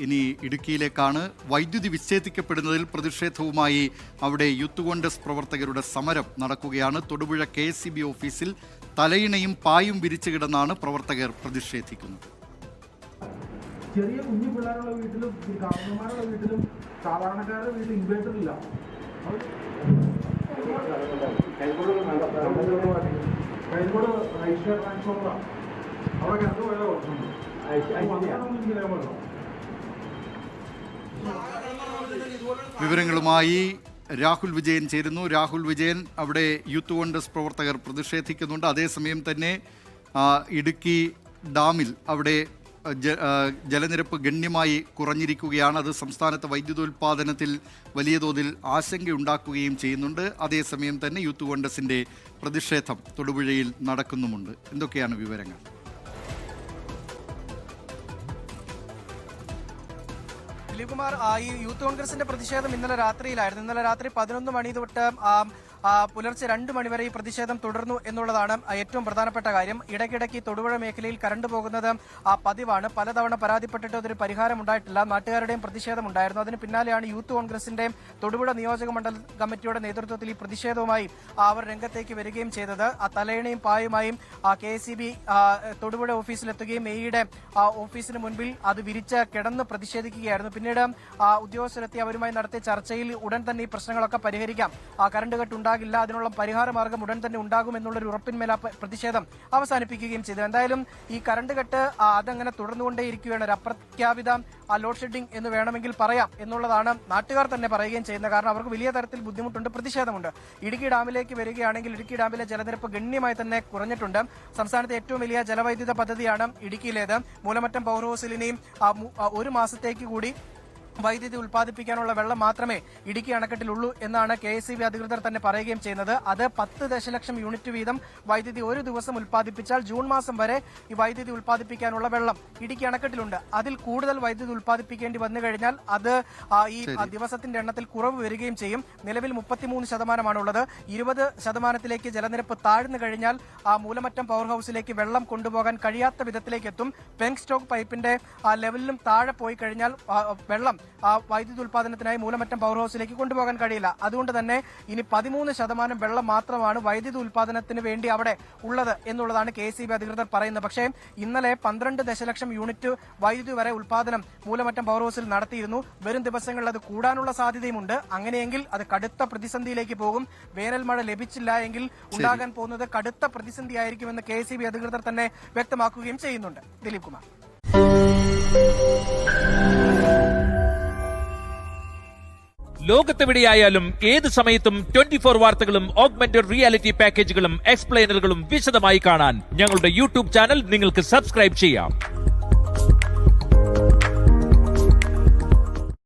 ഇനി ഇടുക്കിയിലേക്കാണ്. വൈദ്യുതി വിച്ഛേദിക്കപ്പെടുന്നതിൽ പ്രതിഷേധവുമായി അവിടെ യൂത്ത് കോൺഗ്രസ് പ്രവർത്തകരുടെ സമരം നടക്കുകയാണ്. തൊടുപുഴ KSEB ഓഫീസിൽ തലയിണയും പായും വിരിച്ചു കിടന്നാണ് പ്രവർത്തകർ പ്രതിഷേധിക്കുന്നത്. ചെറിയ കുഞ്ഞു പിള്ളേരുള്ള വീട്ടിലും കാരണന്മാരുടെ വീട്ടിലും സാധാരണക്കാരുടെ വീട്ടിൽ ഇൻവേർട്ടർ ഇല്ല. കരിങ്കോട് ഐശ്വര്യ ട്രാൻസ്ഫോമറാണ് അവിടെ കറണ്ട് പോയാൽ കുറച്ചുണ്ട്. വിവരങ്ങളുമായി രാഹുൽ വിജയൻ ചേരുന്നു. രാഹുൽ വിജയൻ, അവിടെ യൂത്ത് കോൺഗ്രസ് പ്രവർത്തകർ പ്രതിഷേധിക്കുന്നുണ്ട്. അതേസമയം തന്നെ ഇടുക്കി ഡാമിൽ അവിടെ ജലനിരപ്പ് ഗണ്യമായി കുറഞ്ഞിരിക്കുകയാണ്. അത് സംസ്ഥാനത്തെ വൈദ്യുതോൽപാദനത്തിൽ വലിയ തോതിൽ ആശങ്കയുണ്ടാക്കുകയും ചെയ്യുന്നുണ്ട്. അതേസമയം തന്നെ യൂത്ത് കോൺഗ്രസിൻ്റെ പ്രതിഷേധം തൊടുപുഴയിൽ നടക്കുന്നുമുണ്ട്. എന്തൊക്കെയാണ് വിവരങ്ങൾ? ദിലീപ്കുമാർ, ഈ യൂത്ത് കോൺഗ്രസിന്റെ പ്രതിഷേധം ഇന്നലെ രാത്രിയിലായിരുന്നു. ഇന്നലെ രാത്രി 11 മണി തൊട്ട് പുലർച്ചെ 2 മണിവരെ ഈ പ്രതിഷേധം തുടർന്നു എന്നുള്ളതാണ് ഏറ്റവും പ്രധാനപ്പെട്ട കാര്യം. ഇടയ്ക്കിടയ്ക്ക് തൊടുപുഴ മേഖലയിൽ കറണ്ട് പോകുന്നത് പതിവാണ്. പലതവണ പരാതിപ്പെട്ടിട്ട് അതൊരു പരിഹാരം ഉണ്ടായിട്ടില്ല. നാട്ടുകാരുടെയും പ്രതിഷേധം ഉണ്ടായിരുന്നു. അതിന് പിന്നാലെയാണ് യൂത്ത് കോൺഗ്രസിന്റെ തൊടുപുഴ നിയോജക മണ്ഡല കമ്മിറ്റിയുടെ നേതൃത്വത്തിൽ ഈ പ്രതിഷേധവുമായി അവർ രംഗത്തേക്ക് വരികയും ചെയ്തത്. ആ തലയിണയും പായുമായും KSEB തൊടുപുഴ ഓഫീസിലെത്തുകയും മെയ്യുടെ ഓഫീസിന് മുൻപിൽ അത് വിരിച്ച് കിടന്ന് പ്രതിഷേധിക്കുകയായിരുന്നു. പിന്നീട് ഉദ്യോഗസ്ഥരെത്തി അവരുമായി നടത്തിയ ചർച്ചയിൽ ഉടൻ തന്നെ ഈ പ്രശ്നങ്ങളൊക്കെ പരിഹരിക്കാം, കറണ്ട് കട്ട് ഉണ്ടാകില്ല, അതിനുള്ള പരിഹാര മാർഗം ഉടൻ തന്നെ ഉണ്ടാകും എന്നുള്ളൊരു ഉറപ്പിന്മേൽ പ്രതിഷേധം അവസാനിപ്പിക്കുകയും ചെയ്തു. എന്തായാലും ഈ കറണ്ട് കട്ട് അതങ്ങനെ തുടർന്നുകൊണ്ടേയിരിക്കുകയാണ്. ഒരു അപ്രഖ്യാപിത ലോഡ് ഷെഡിംഗ് എന്ന് വേണമെങ്കിൽ പറയാം എന്നുള്ളതാണ് നാട്ടുകാർ തന്നെ പറയുകയും ചെയ്യുന്നത്. കാരണം അവർക്ക് വലിയ തരത്തിൽ ബുദ്ധിമുട്ടുണ്ട്, പ്രതിഷേധമുണ്ട്. ഇടുക്കി ഡാമിലേക്ക് വരികയാണെങ്കിൽ ഇടുക്കി ഡാമിലെ ജലനിരപ്പ് ഗണ്യമായി തന്നെ കുറഞ്ഞിട്ടുണ്ട്. സംസ്ഥാനത്തെ ഏറ്റവും വലിയ ജലവൈദ്യുത പദ്ധതിയാണ് ഇടുക്കിയിലേത്. മൂലമറ്റം പവർ ഹൗസിൽ ഇനിയും 1 മാസത്തേക്ക് കൂടി വൈദ്യുതി ഉൽപ്പാദിപ്പിക്കാനുള്ള വെള്ളം മാത്രമേ ഇടുക്കി അണക്കെട്ടിലുള്ളൂ എന്നാണ് KSEB അധികൃതർ തന്നെ പറയുകയും ചെയ്യുന്നത്. അത് 10 ദശലക്ഷം യൂണിറ്റ് വീതം വൈദ്യുതി ഒരു ദിവസം ഉൽപ്പാദിപ്പിച്ചാൽ ജൂൺ മാസം വരെ ഈ വൈദ്യുതി ഉൽപ്പാദിപ്പിക്കാനുള്ള വെള്ളം ഇടുക്കി അണക്കെട്ടിലുണ്ട്. അതിൽ കൂടുതൽ വൈദ്യുതി ഉൽപ്പാദിപ്പിക്കേണ്ടി വന്നു കഴിഞ്ഞാൽ അത് ഈ ദിവസത്തിന്റെ എണ്ണത്തിൽ കുറവ് വരികയും ചെയ്യും. നിലവിൽ 33%ആണുള്ളത്. 20%ത്തിലേക്ക് ജലനിരപ്പ് താഴ്ന്നു കഴിഞ്ഞാൽ മൂലമറ്റം പവർ ഹൗസിലേക്ക് വെള്ളം കൊണ്ടുപോകാൻ കഴിയാത്ത വിധത്തിലേക്ക് എത്തും. പെങ്ക് സ്റ്റോക്ക് പൈപ്പിന്റെ ലെവലിലും താഴെ പോയി കഴിഞ്ഞാൽ വെള്ളം വൈദ്യുതി ഉൽപാദനത്തിനായി മൂലമറ്റം പവർ ഹൗസിലേക്ക് കൊണ്ടുപോകാൻ കഴിയില്ല. അതുകൊണ്ട് തന്നെ ഇനി 13% വെള്ളം മാത്രമാണ് വൈദ്യുതി ഉൽപാദനത്തിന് വേണ്ടി അവിടെ ഉള്ളത് എന്നുള്ളതാണ് KSEB അധികൃതർ പറയുന്നത്. പക്ഷേ ഇന്നലെ 12 ദശലക്ഷം യൂണിറ്റ് വൈദ്യുതി വരെ ഉൽപാദനം മൂലമറ്റം പവർ ഹൗസിൽ നടത്തിയിരുന്നു. വരും ദിവസങ്ങളിൽ അത് കൂടാനുള്ള സാധ്യതയുമുണ്ട്. അങ്ങനെയെങ്കിൽ അത് കടുത്ത പ്രതിസന്ധിയിലേക്ക് പോകും. വേനൽ മഴ ലഭിച്ചില്ല എങ്കിൽ ഉണ്ടാകാൻ പോകുന്നത് കടുത്ത പ്രതിസന്ധിയായിരിക്കുമെന്ന് KSEB അധികൃതർ തന്നെ വ്യക്തമാക്കുകയും ചെയ്യുന്നുണ്ട്. ദിലീപ് കുമാർ. ലോകത്തെവിടെയായാലും ഏത് സമയത്തും 24 വാർത്തകളും ഓഗ്മെന്റഡ് റിയാലിറ്റി പാക്കേജുകളും എക്സ്പ്ലെയിനറുകളും വിശദമായി കാണാൻ ഞങ്ങളുടെ YouTube ചാനൽ നിങ്ങൾക്ക് സബ്സ്ക്രൈബ് ചെയ്യാം.